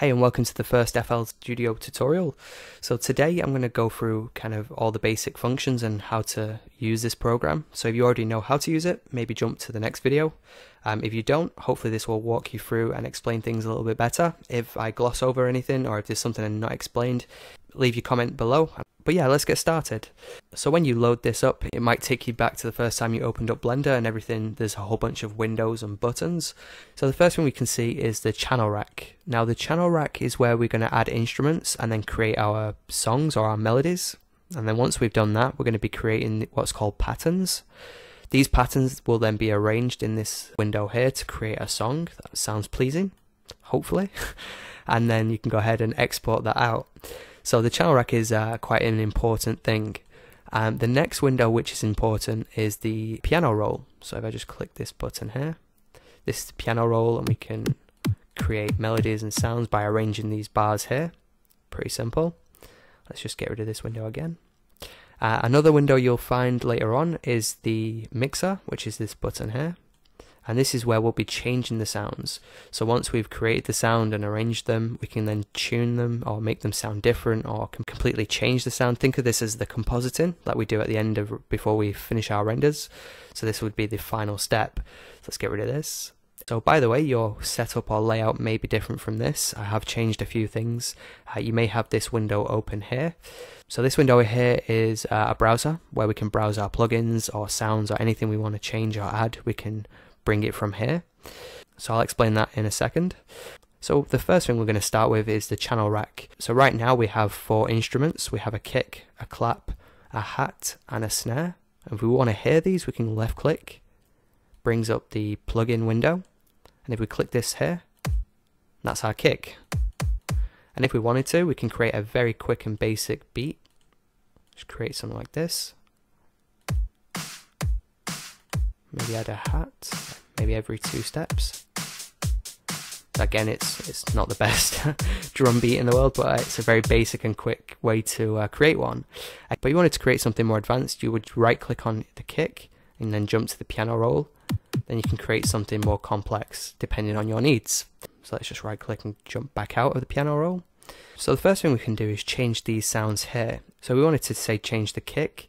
Hey and welcome to the first FL Studio tutorial. So today I'm going to go through kind of all the basic functions and how to use this program. So if you already know how to use it, maybe jump to the next video. If you don't, hopefully this will walk you through and explain things a little bit better. If I gloss over anything or if there's something I'm not explained, leave your comment below. But yeah, let's get started. So when you load this up, it might take you back to the first time you opened up Blender and everything. There's a whole bunch of windows and buttons. So the first thing we can see is the channel rack. Now the channel rack is where we're going to add instruments and then create our songs or our melodies. And then once we've done that, we're going to be creating what's called patterns. These patterns will then be arranged in this window here to create a song that sounds pleasing, hopefully. And then you can go ahead and export that out. So the channel rack is quite an important thing. The next window which is important is the piano roll. So if I just click this button here, this is the piano roll, and we can create melodies and sounds by arranging these bars here. Pretty simple. Let's just get rid of this window again. Another window you'll find later on is the mixer, which is this button here. And this is where we'll be changing the sounds. So once we've created the sound and arranged them, we can then tune them or make them sound different or completely change the sound. Think of this as the compositing that we do at the end of before we finish our renders. So this would be the final step. So let's get rid of this. So by the way, your setup or layout may be different from this. I have changed a few things. You may have this window open here. So this window here is a browser where we can browse our plugins or sounds or anything we want to change or add. We can bring it from here. So I'll explain that in a second. So the first thing we're going to start with is the channel rack. So right now we have 4 instruments. We have a kick, a clap, a hat and a snare. And if we want to hear these, we can left click, brings up the plugin window. And if we click this here, that's our kick. And if we wanted to, we can create a very quick and basic beat. Just create something like this. Maybe add a hat, maybe every 2 steps. Again, it's not the best drum beat in the world, but it's a very basic and quick way to create one. But if you wanted to create something more advanced, you would right click on the kick and then jump to the piano roll. Then you can create something more complex depending on your needs. So let's just right click and jump back out of the piano roll. So the first thing we can do is change these sounds here. So we wanted to say change the kick.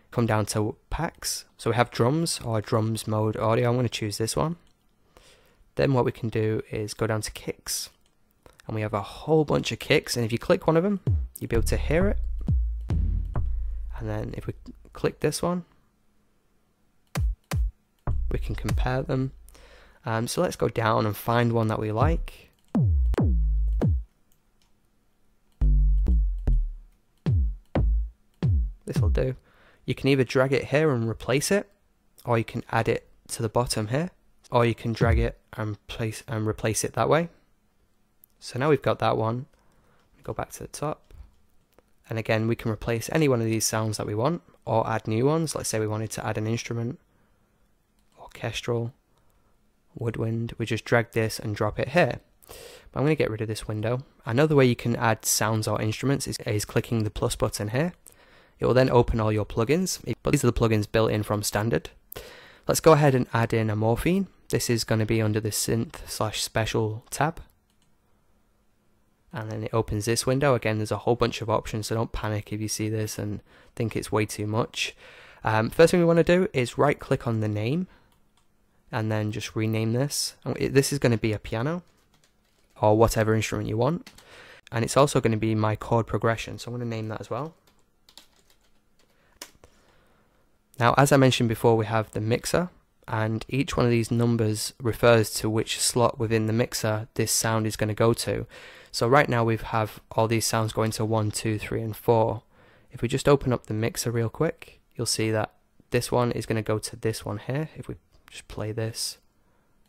Come down to packs. So we have drums or drums mode audio. I'm going to choose this one. Then what we can do is go down to kicks. And we have a whole bunch of kicks. And if you click one of them, you'll be able to hear it. And then if we click this one, we can compare them. So let's go down and find one that we like. This will do. You can either drag it here and replace it, or you can add it to the bottom here, or you can drag it and replace it that way. So now we've got that one. Go back to the top. And again, we can replace any one of these sounds that we want, or add new ones. Let's say we wanted to add an instrument, orchestral, woodwind. We just drag this and drop it here. But I'm going to get rid of this window. Another way you can add sounds or instruments is clicking the plus button here. It will then open all your plugins, but these are the plugins built in from standard. Let's go ahead and add in a morphine. This is going to be under the synth/special tab. And then it opens this window. Again, there's a whole bunch of options, so don't panic if you see this and think it's way too much. First thing we want to do is right click on the name and then just rename this. This is going to be a piano or whatever instrument you want. And it's also going to be my chord progression, so I'm going to name that as well. Now, as I mentioned before, we have the mixer, and each one of these numbers refers to which slot within the mixer this sound is going to go to. So right now we have all these sounds going to 1, 2, 3, and 4. If we just open up the mixer real quick, you'll see that this one is going to go to this one here. If we just play this,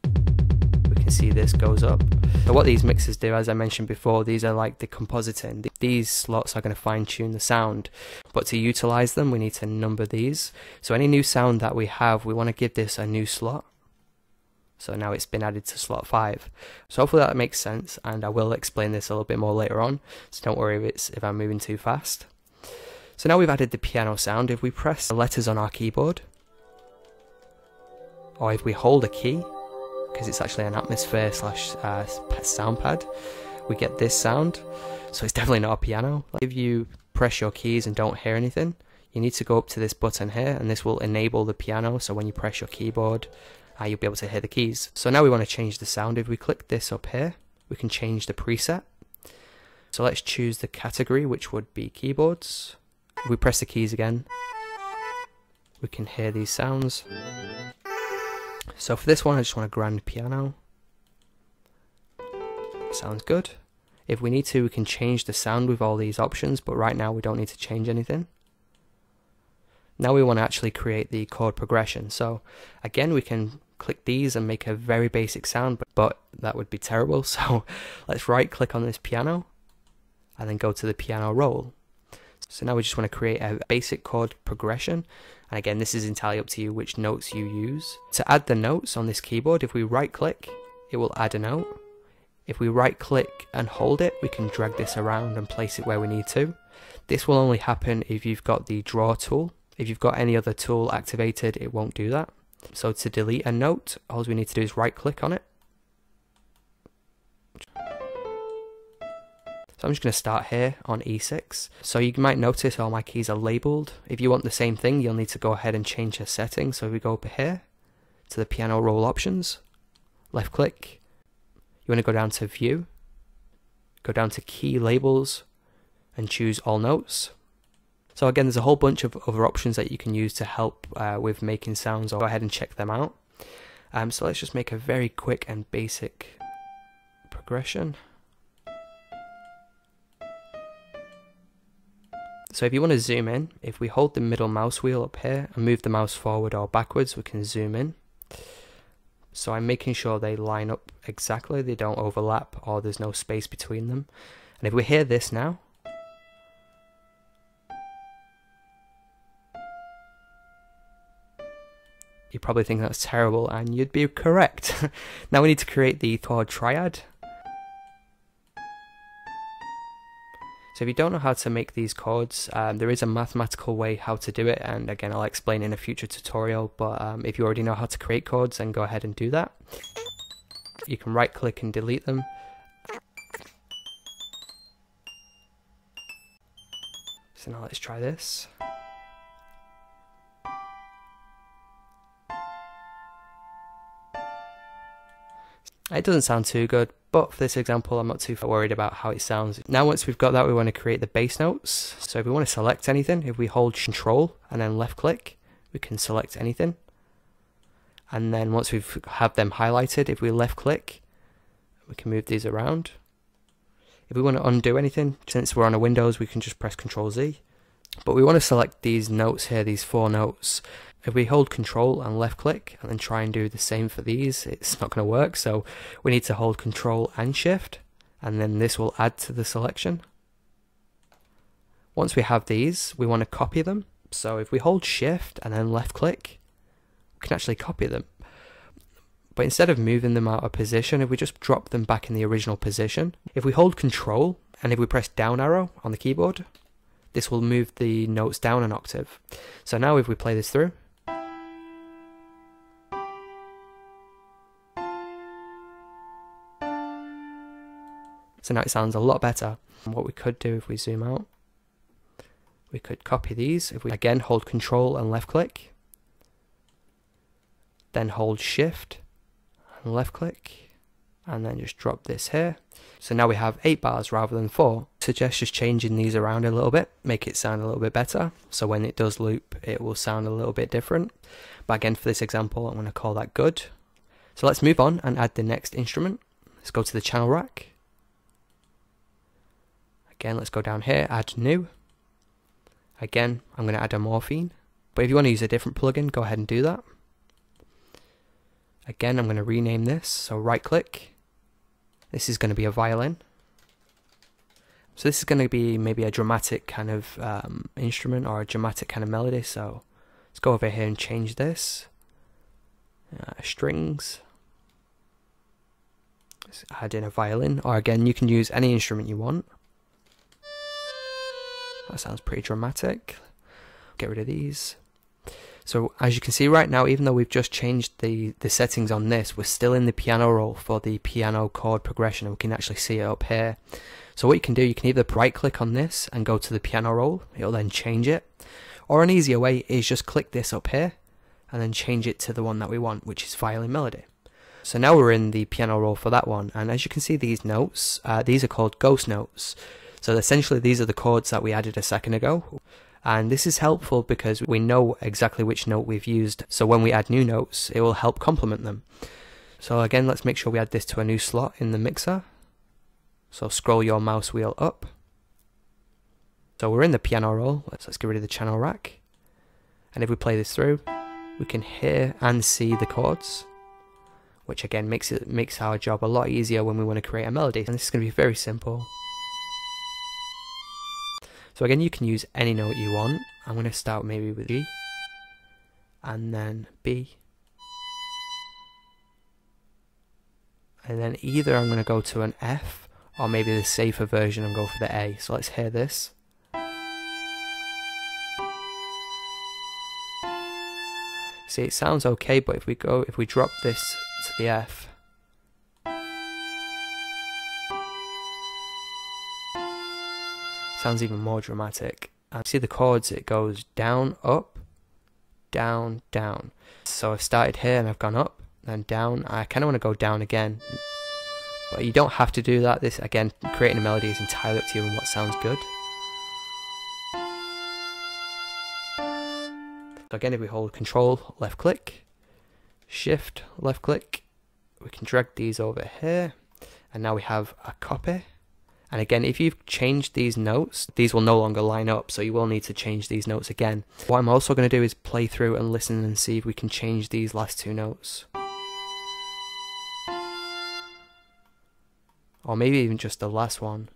we can see this goes up. So what these mixers do, as I mentioned before, these are like the compositing. These slots are going to fine tune the sound, but to utilize them we need to number these. So any new sound that we have, we want to give this a new slot. So now it's been added to slot 5. So hopefully that makes sense, and I will explain this a little bit more later on, so don't worry if I'm moving too fast. So now we've added the piano sound. If we press the letters on our keyboard, or if we hold a key, because it's actually an atmosphere slash sound pad, we get this sound. So it's definitely not a piano. If you press your keys and don't hear anything, you need to go up to this button here, and this will enable the piano. So when you press your keyboard, you'll be able to hear the keys. So now we want to change the sound. If we click this up here, we can change the preset. So let's choose the category, which would be keyboards. If we press the keys again, we can hear these sounds. So for this one, I just want a grand piano. Sounds good. If we need to, we can change the sound with all these options, but right now we don't need to change anything. Now we want to actually create the chord progression. So again, we can click these and make a very basic sound, but that would be terrible. So let's right click on this piano and then go to the piano roll. So now we just want to create a basic chord progression. And again, this is entirely up to you which notes you use. To add the notes on this keyboard, if we right click, it will add a note. If we right click and hold it, we can drag this around and place it where we need to. This will only happen if you've got the draw tool. If you've got any other tool activated, it won't do that. So to delete a note, all we need to do is right click on it. So I'm just going to start here on E6. So you might notice all my keys are labeled. If you want the same thing, you'll need to go ahead and change your setting. So if we go up here to the piano roll options, left click, you want to go down to view, go down to key labels and choose all notes. So again, there's a whole bunch of other options that you can use to help with making sounds. I'll go ahead and check them out. So let's just make a very quick and basic progression. So if you want to zoom in, if we hold the middle mouse wheel up here and move the mouse forward or backwards, we can zoom in. So I'm making sure they line up exactly, they don't overlap or there's no space between them. And if we hear this now, you probably think that's terrible, and you'd be correct. Now we need to create the chord triad. So if you don't know how to make these chords, there is a mathematical way how to do it, and again I'll explain in a future tutorial, but if you already know how to create chords, then go ahead and do that. You can right click and delete them. So now let's try this. It doesn't sound too good, but for this example, I'm not too worried about how it sounds. Now once we've got that, we want to create the bass notes. So if we want to select anything, if we hold Control and then left click, we can select anything. And then once we've have them highlighted, if we left click, we can move these around. If we want to undo anything, since we're on a Windows, we can just press Control Z. But we want to select these notes here, these 4 notes. If we hold Control and left click and then try and do the same for these, it's not going to work. So we need to hold Control and Shift, and then this will add to the selection. Once we have these, we want to copy them. So if we hold Shift and then left click, we can actually copy them. But instead of moving them out of position, if we just drop them back in the original position, if we hold Control and if we press down arrow on the keyboard, this will move the notes down an octave. So now if we play this through, so now it sounds a lot better. And what we could do if we zoom out, we could copy these. If we again hold Control and left click, then hold Shift and left click, and then just drop this here. So now we have 8 bars rather than 4. Suggest just changing these around a little bit, make it sound a little bit better. So when it does loop, it will sound a little bit different. But again, for this example, I'm going to call that good. So let's move on and add the next instrument. Let's go to the channel rack. Again, let's go down here, add new. Again, I'm going to add a morphine. But if you want to use a different plugin, go ahead and do that. Again, I'm going to rename this. So right click. This is going to be a violin. So this is going to be maybe a dramatic kind of instrument or a dramatic kind of melody. So let's go over here and change this. Strings. Let's add in a violin. Or again, you can use any instrument you want. That sounds pretty dramatic. Get rid of these. So as you can see right now, even though we've just changed the settings on this, we're still in the piano roll for the piano chord progression, and we can actually see it up here. So what you can do, you can either right click on this and go to the piano roll, it'll then change it, or an easier way is just click this up here and then change it to the one that we want, which is violin melody. So now we're in the piano roll for that one, and as you can see, these notes, these are called ghost notes. So essentially these are the chords that we added a second ago. And this is helpful because we know exactly which note we've used, so when we add new notes it will help complement them. So again, let's make sure we add this to a new slot in the mixer. So scroll your mouse wheel up. So we're in the piano roll. Let's get rid of the channel rack, and if we play this through, we can hear and see the chords, which again makes our job a lot easier when we want to create a melody. And this is going to be very simple. So again, you can use any note you want. I'm going to start maybe with G, and then B, and then either I'm going to go to an F, or maybe the safer version and go for the A. So let's hear this. See, it sounds okay, but if we drop this to the F, sounds even more dramatic. And see the chords, it goes down, up, down, down. So I've started here and I've gone up, then down. I kind of want to go down again, but you don't have to do that. This, again, creating a melody is entirely up to you and what sounds good. So again, if we hold Control, left click, Shift, left click, we can drag these over here, and now we have a copy. And again, if you've changed these notes, these will no longer line up, so you will need to change these notes again. What I'm also going to do is play through and listen and see if we can change these last two notes. Or maybe even just the last one.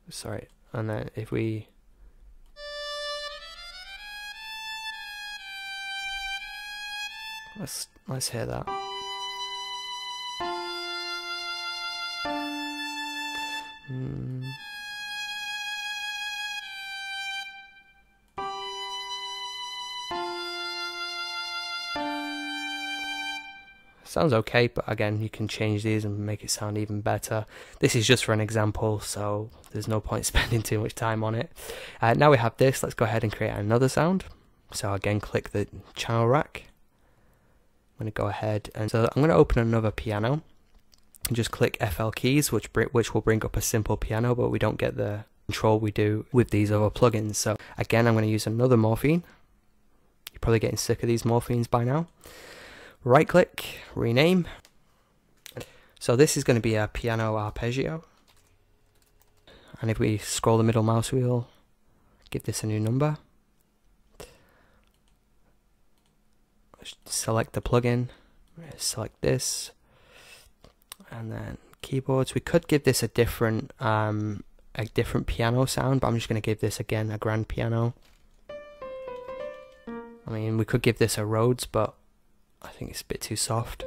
Sorry, and then if we... Let's hear that. Sounds okay, but again, you can change these and make it sound even better. This is just for an example, so there's no point spending too much time on it. Now we have this, let's go ahead and create another sound. So again, click the channel rack. I'm going to go ahead and so I'm going to open another piano and just click FL keys, which will bring up a simple piano, but we don't get the control we do with these other plugins. So again, I'm going to use another morphine. You're probably getting sick of these morphines by now. Right click, rename. So this is going to be a piano arpeggio. And if we scroll the middle mouse wheel, give this a new number. Select the plugin, select this, and then keyboards. We could give this a different piano sound, but I'm just going to give this again a grand piano. I mean, we could give this a Rhodes, but I think it's a bit too soft. So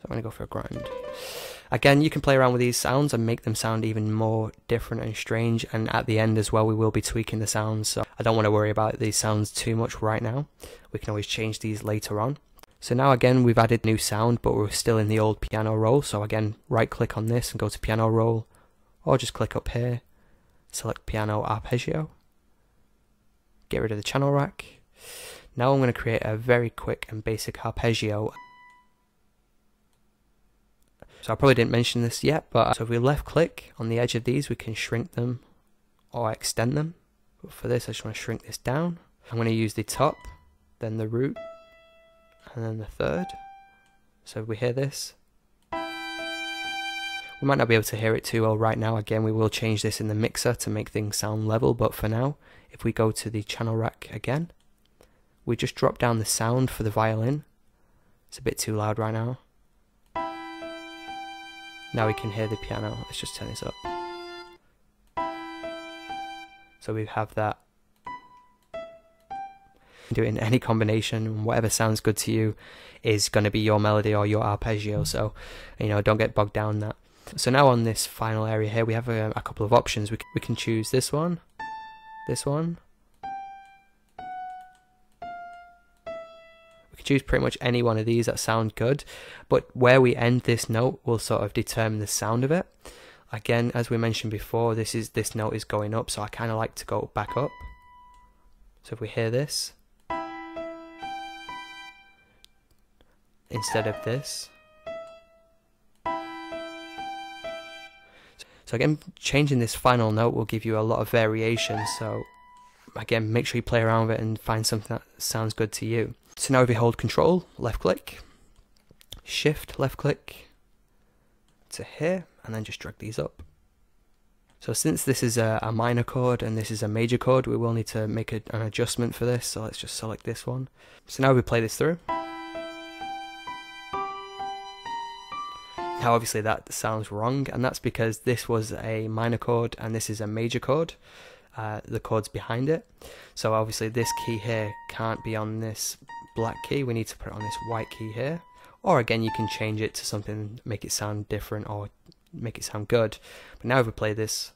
I'm going to go for a grand. Again, you can play around with these sounds and make them sound even more different and strange, and at the end as well we will be tweaking the sounds, so I don't want to worry about these sounds too much right now. We can always change these later on. So now again we've added new sound, but we're still in the old piano roll, so again right click on this and go to piano roll, or just click up here, select piano arpeggio, get rid of the channel rack. Now I'm going to create a very quick and basic arpeggio. So I probably didn't mention this yet, but so if we left click on the edge of these, we can shrink them or extend them. But for this, I just want to shrink this down. I'm going to use the top, then the root, and then the third. So if we hear this, we might not be able to hear it too well right now. Again, we will change this in the mixer to make things sound level, but for now, if we go to the channel rack again, we just drop down the sound for the violin. It's a bit too loud right now. Now we can hear the piano. Let's just turn this up. So we have that. Do it in any combination, whatever sounds good to you is going to be your melody or your arpeggio, so don't get bogged down in that. So now on this final area here we have a couple of options. We can choose this one, choose pretty much any one of these that sound good, but where we end this note will sort of determine the sound of it. Again, as we mentioned before, this note is going up, so I kind of like to go back up. So if we hear this instead of this. So again, changing this final note will give you a lot of variation. So again, make sure you play around with it and find something that sounds good to you. So now if you hold Control, left click, Shift, left click to here, and then just drag these up. So since this is a minor chord and this is a major chord, we will need to make an adjustment for this. So let's just select this one. So now we play this through. Now obviously that sounds wrong, and that's because this was a minor chord and this is a major chord, the chords behind it. So obviously this key here can't be on this black key, we need to put it on this white key here. Or again, you can change it to something, make it sound different or make it sound good. But now if we play this,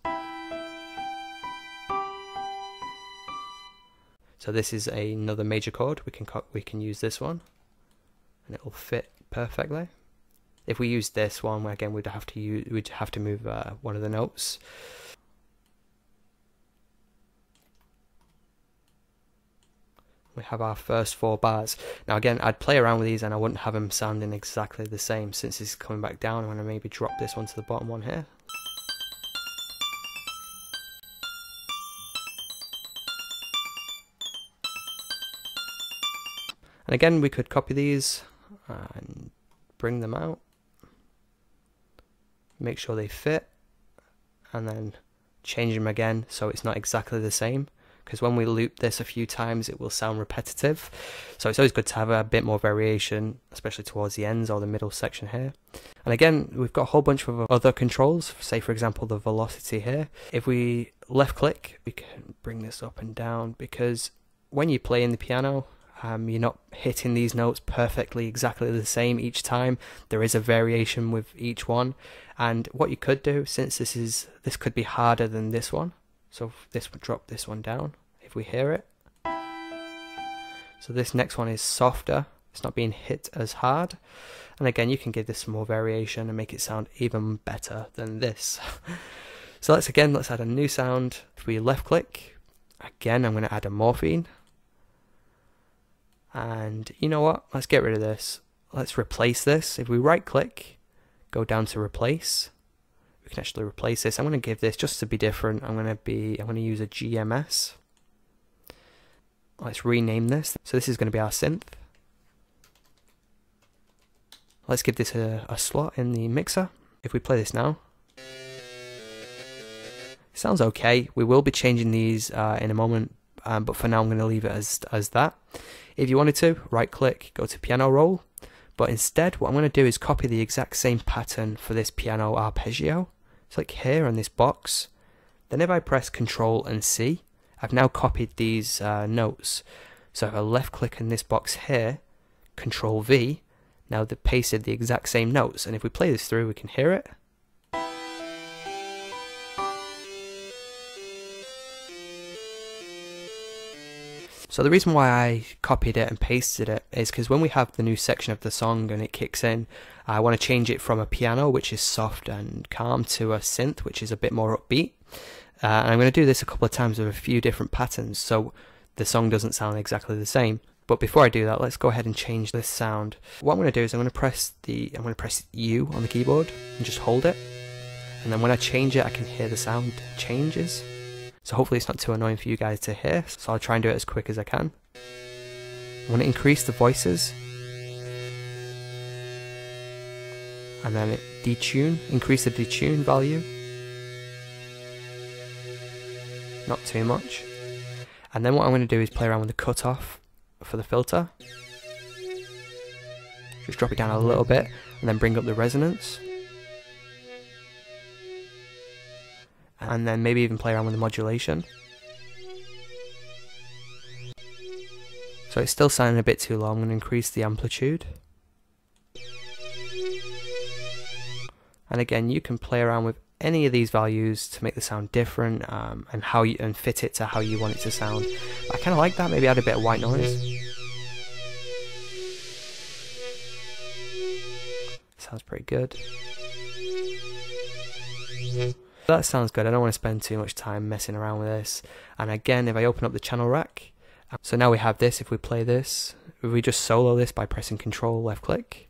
so this is another major chord, we can use this one and it will fit perfectly. If we use this one, again, we'd have to move one of the notes. We have our first 4 bars. Now again, I'd play around with these and I wouldn't have them sounding exactly the same. Since it's coming back down, I'm going to maybe drop this one to the bottom one here. And again, we could copy these and bring them out. Make sure they fit, and then change them again so it's not exactly the same, because when we loop this a few times it will sound repetitive. So it's always good to have a bit more variation, especially towards the ends or the middle section here. And again, we've got a whole bunch of other controls, say for example the velocity here. If we left click, we can bring this up and down, because when you play in the piano, you're not hitting these notes perfectly exactly the same each time. There is a variation with each one, and what you could do, since this could be harder than this one, so this would drop this one down if we hear it. So this next one is softer, it's not being hit as hard, and again you can give this some more variation and make it sound even better than this. So let's add a new sound. If we left click, again I'm going to add a morphine. And you know what, let's get rid of this. Let's replace this. If we right click, go down to replace, we can actually replace this. I'm going to give this, just to be different, I'm going to use a GMS. Let's rename this. So this is going to be our synth. Let's give this a slot in the mixer. If we play this now, it sounds okay. We will be changing these in a moment, but for now I'm going to leave it as that. If you wanted to, right click, go to piano roll, but instead what I'm going to do is copy the exact same pattern for this piano arpeggio. So like here on this box, then if I press Control and C, I've now copied these notes. So if I left click in this box here, Control V, now they've pasted the exact same notes, and if we play this through we can hear it. So the reason why I copied it and pasted it is because when we have the new section of the song and it kicks in, I want to change it from a piano, which is soft and calm, to a synth, which is a bit more upbeat. And I'm going to do this a couple of times with a few different patterns, so the song doesn't sound exactly the same. But before I do that, let's go ahead and change this sound. What I'm going to do is I'm going to press U on the keyboard and just hold it. And then when I change it, I can hear the sound changes. So hopefully it's not too annoying for you guys to hear, so I'll try and do it as quick as I can. I want to increase the voices, and then increase the detune value, not too much. And then what I'm going to do is play around with the cutoff for the filter. Just drop it down a little bit, and then bring up the resonance. And then maybe even play around with the modulation. So it's still sounding a bit too low. I'm going to increase the amplitude. And again, you can play around with any of these values to make the sound different, and fit it to how you want it to sound. I kind of like that. Maybe add a bit of white noise. Sounds pretty good. That sounds good. I don't want to spend too much time messing around with this. And again, if I open up the channel rack, so now we have this. If we play this, if we just solo this by pressing Control left click,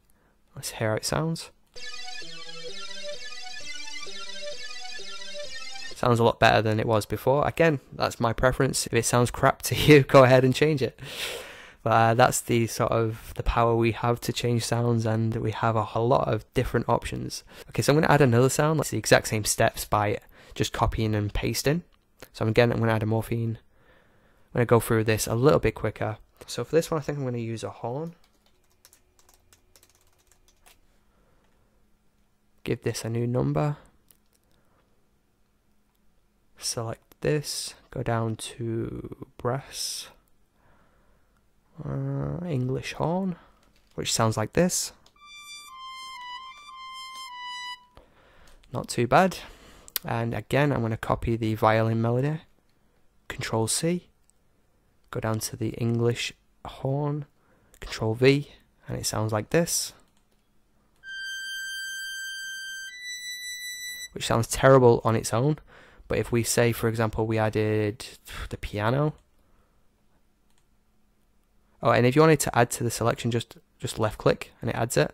let's hear how it sounds. Sounds a lot better than it was before. Again, that's my preference. If it sounds crap to you, go ahead and change it. But that's the sort of the power we have to change sounds, and we have a lot of different options. Okay, so I'm going to add another sound. It's the exact same steps by just copying and pasting. So again, I'm going to add a morphine. I'm going to go through this a little bit quicker. So for this one, I think I'm going to use a horn. Give this a new number. Select this. Go down to brass. English horn, which sounds like this. Not too bad. And again, I'm going to copy the violin melody. Control C. Go down to the English horn. Control V, and it sounds like this. Which sounds terrible on its own, but if we say, for example, we added the piano. Oh, and if you wanted to add to the selection, just left click and it adds it.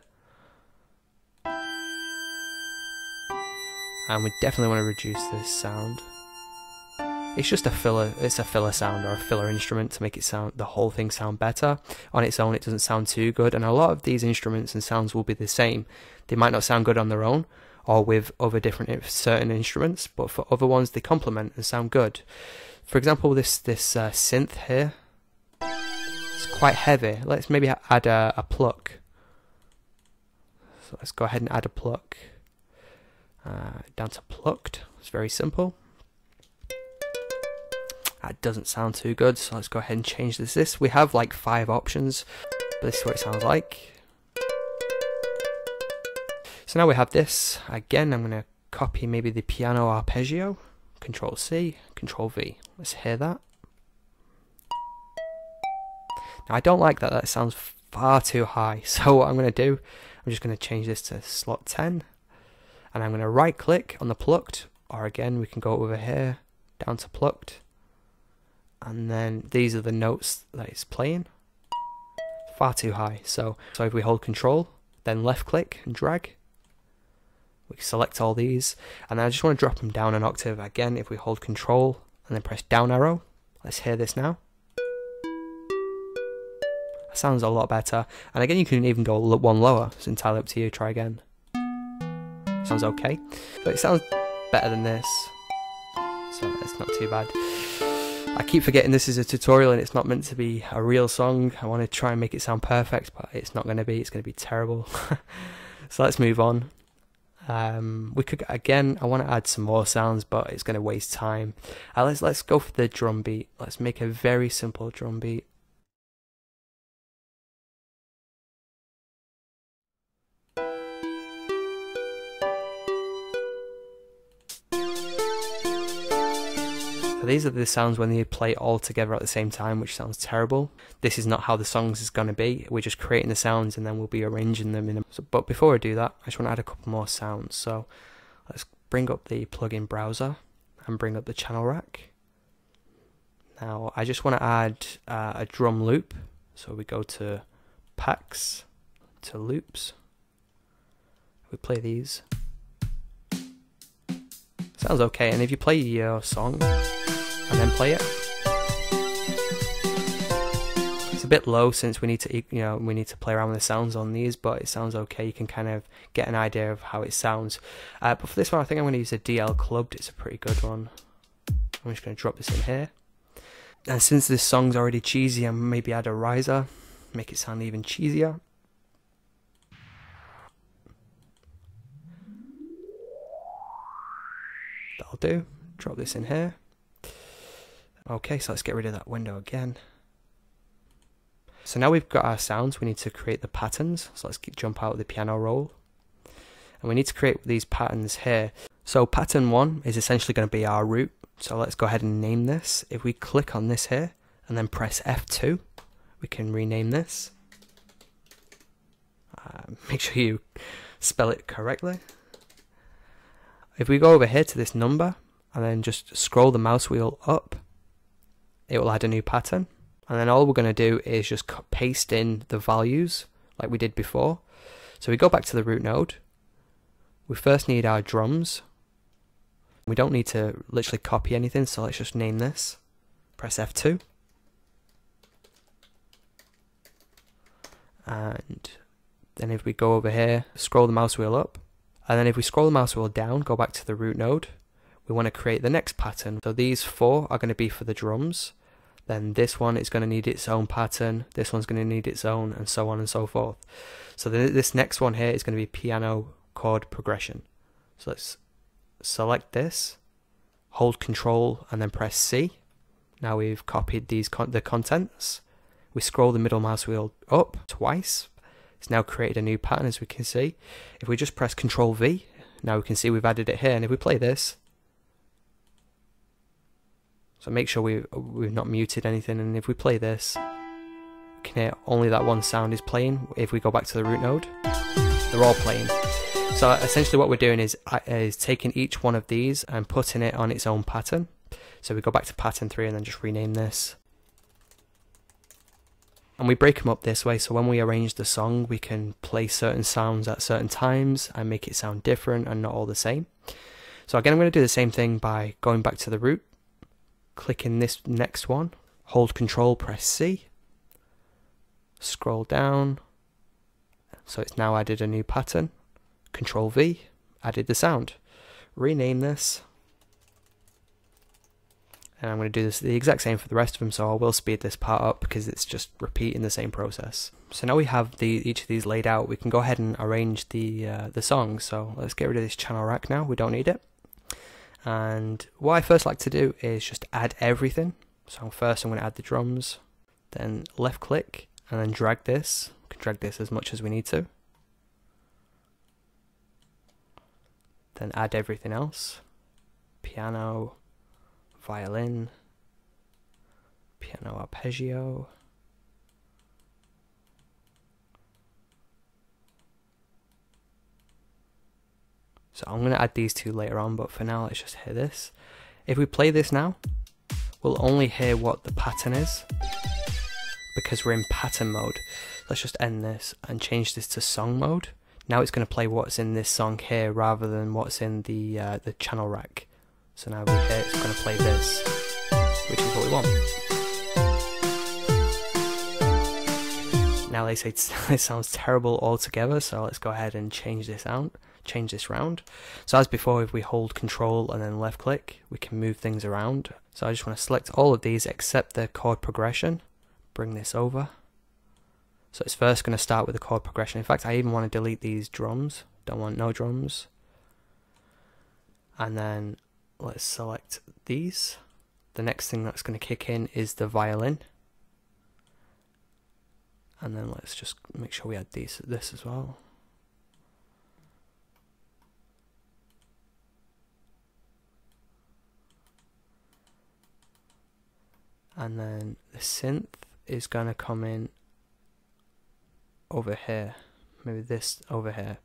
And we definitely want to reduce this sound. It's just a filler sound or a filler instrument to make it sound, the whole thing sound better. On its own, it doesn't sound too good, and a lot of these instruments and sounds will be the same. They might not sound good on their own or with other different certain instruments, but for other ones they complement and sound good. For example, this synth here. It's quite heavy. Let's maybe add a pluck. So let's go ahead and add a pluck. Down to plucked. It's very simple. That doesn't sound too good, so let's go ahead and change this. We have like 5 options, but this is what it sounds like. So now we have this. Again, I'm going to copy maybe the piano arpeggio. Control C, Control V. Let's hear that. Now, I don't like that. That sounds far too high. So what I'm going to do, I'm just going to change this to slot 10. And I'm going to right click on the plucked. Or again, we can go over here, down to plucked. And then these are the notes that it's playing. Far too high. So if we hold Control, then left click and drag. We select all these. And then I just want to drop them down an octave. Again, if we hold Control and then press down arrow. Let's hear this now. Sounds a lot better, and again you can even go one lower. It's entirely up to you. Try again. Sounds okay, but it sounds better than this, so it's not too bad. I keep forgetting this is a tutorial and it's not meant to be a real song. I want to try and make it sound perfect, but it's not going to be. It's going to be terrible. So let's move on. We could again. I want to add some more sounds, but it's going to waste time. Let's go for the drum beat. Let's make a very simple drum beat. So these are the sounds when they play all together at the same time, which sounds terrible. This is not how the songs is going to be. We're just creating the sounds and then we'll be arranging them in but before I do that, I just want to add a couple more sounds. So let's bring up the plugin browser and bring up the channel rack. Now I just want to add a drum loop. So we go to packs, to loops. We play these. Sounds okay, and if you play your song and then play it, it's a bit low since we need to play around with the sounds on these, but it sounds okay. You can kind of get an idea of how it sounds. But for this one, I think I'm going to use a DL Clubbed. It's a pretty good one. I'm just going to drop this in here. And since this song's already cheesy, I'm maybe add a riser, make it sound even cheesier. That'll do. Drop this in here. Okay, so let's get rid of that window again. So now we've got our sounds, we need to create the patterns. So let's jump out of the piano roll. And we need to create these patterns here. So pattern 1 is essentially going to be our root. So let's go ahead and name this. If we click on this here and then press F2, we can rename this. Make sure you spell it correctly. If we go over here to this number and then just scroll the mouse wheel up, it will add a new pattern. And then all we're going to do is just paste in the values like we did before. So we go back to the root node. We first need our drums. We don't need to literally copy anything, so let's just name this. Press F2. And then if we go over here, scroll the mouse wheel up. And then if we scroll the mouse wheel down, go back to the root node, we want to create the next pattern. So these 4 are going to be for the drums. Then this one is going to need its own pattern. This one's going to need its own, and so on and so forth. So this next one here is going to be piano chord progression. So let's select this, hold Control, and then press C. Now we've copied the contents. We scroll the middle mouse wheel up twice. It's now created a new pattern, as we can see. If we just press Control V, now we can see we've added it here. And if we play this, so make sure we've not muted anything. And if we play this, we can hear only that one sound is playing. If we go back to the root node, they're all playing. So essentially what we're doing is taking each one of these and putting it on its own pattern. So we go back to pattern 3 and then just rename this. And we break them up this way, so when we arrange the song, we can play certain sounds at certain times and make it sound different and not all the same. So again, I'm going to do the same thing by going back to the root, clicking this next one, hold Control, press C, scroll down, so it's now added a new pattern, Control V, added the sound, rename this. And I'm going to do the exact same for the rest of them, so I will speed this part up because it's just repeating the same process. So now we have each of these laid out, we can go ahead and arrange the songs. So let's get rid of this channel rack now, we don't need it. And what I first like to do is just add everything. So first I'm going to add the drums, then left click and then drag this. We can drag this as much as we need to. Then add everything else. Piano, violin, piano arpeggio, so I'm going to add these 2 later on, but for now let's just hear this. If we play this now, we'll only hear what the pattern is because we're in pattern mode. Let's just end this and change this to song mode. Now it's going to play what's in this song here rather than what's in the channel rack. So now we hear it's going to play this, which is what we want. Now they say it sounds terrible altogether, so let's go ahead and change this round. So as before, if we hold Control and then left click, we can move things around. So I just want to select all of these except the chord progression, bring this over. So it's first going to start with the chord progression. In fact, I even want to delete these drums, don't want no drums. And then let's select these. The next thing that's going to kick in is the violin. And then let's just make sure we add this as well. And then the synth is going to come in over here. Maybe this over here.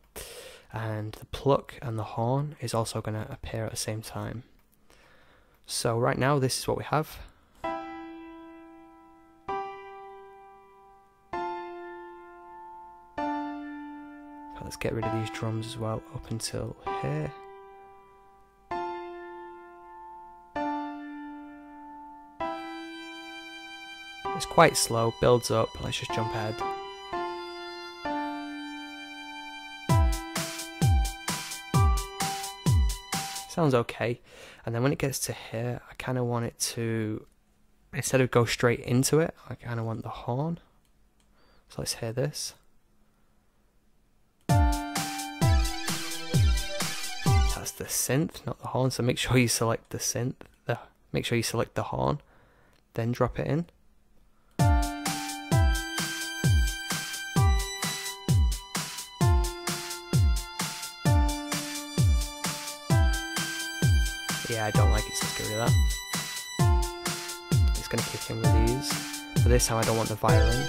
And the pluck and the horn is also going to appear at the same time. So right now this is what we have. Let's get rid of these drums as well up until here. It's quite slow, builds up, let's just jump ahead. Sounds okay, and then when it gets to here, I kind of want it to, instead of go straight into it, I kind of want the horn. So let's hear this. That's the synth, not the horn, so make sure you select the synth, make sure you select the horn, then drop it in. Yeah, I don't like it, so let's get rid of that. It's going to kick in with these. For this time I don't want the violin.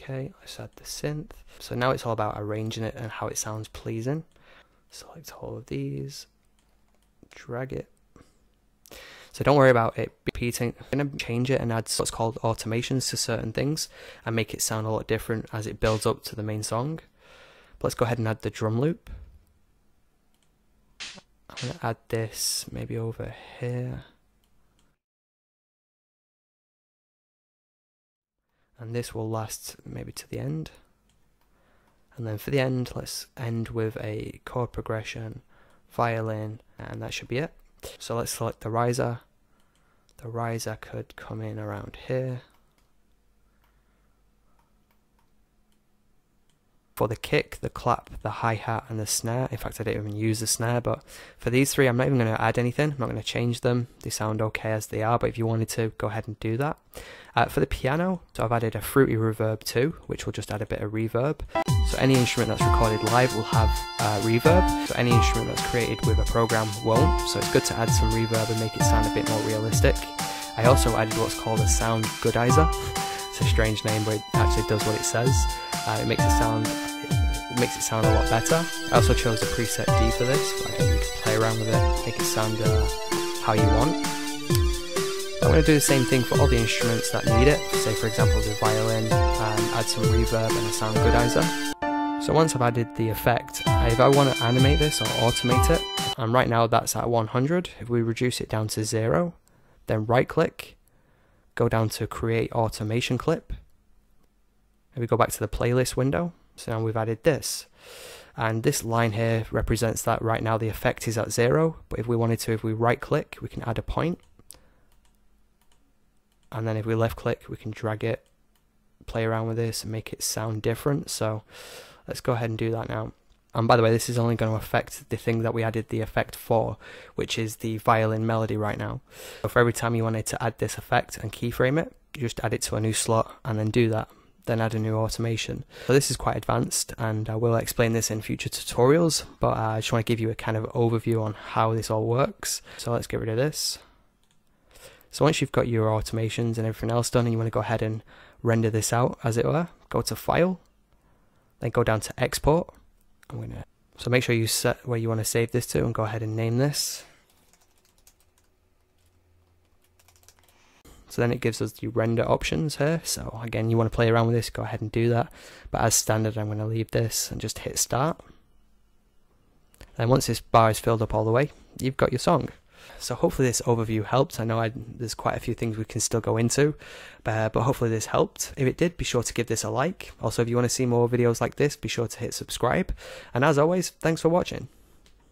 Okay, let's add the synth. So now it's all about arranging it and how it sounds pleasing. Select all of these, drag it. So don't worry about it repeating. I'm going to change it and add what's called automations to certain things and make it sound a lot different as it builds up to the main song. But let's go ahead and add the drum loop. I'm going to add this maybe over here. And this will last maybe to the end. And then for the end, let's end with a chord progression, violin, and that should be it. So let's select the riser. The riser could come in around here. For the kick, the clap, the hi-hat and the snare, in fact I didn't even use the snare, but for these three I'm not even going to add anything, I'm not going to change them, they sound okay as they are, but if you wanted to, go ahead and do that. For the piano, so I've added a Fruity Reverb too, which will just add a bit of reverb. So any instrument that's recorded live will have reverb, so any instrument that's created with a program won't, so it's good to add some reverb and make it sound a bit more realistic. I also added what's called a sound goodizer. It's a strange name, but it actually does what it says. It makes it sound a lot better. I also chose the preset D for this, but again you can play around with it, make it sound how you want. I'm going to do the same thing for all the instruments that need it, say for example the violin, and add some reverb and a sound goodizer. So once I've added the effect, if I want to animate this or automate it, and right now that's at 100, if we reduce it down to 0, then right click, go down to create automation clip, and we go back to the playlist window. So now we've added this, and this line here represents that right now the effect is at 0, but if we wanted to, if we right click, we can add a point, and then if we left click, we can drag it, play around with this and make it sound different. So let's go ahead and do that now. And by the way, this is only going to affect the thing that we added the effect for, which is the violin melody right now. So for every time you wanted to add this effect and keyframe it, you just add it to a new slot and then do that. Then add a new automation. So this is quite advanced, and I will explain this in future tutorials, but I just want to give you a kind of overview on how this all works. So let's get rid of this. So once you've got your automations and everything else done and you want to go ahead and render this out, as it were, go to File, then go down to Export. So make sure you set where you want to save this to and go ahead and name this. So then it gives us the render options here. So again, you want to play around with this, go ahead and do that. But as standard, I'm going to leave this and just hit start. And once this bar is filled up all the way, you've got your song. So hopefully this overview helped. I know there's quite a few things we can still go into, but hopefully this helped. If it did, be sure to give this a like. Also, if you want to see more videos like this, be sure to hit subscribe. And as always, thanks for watching.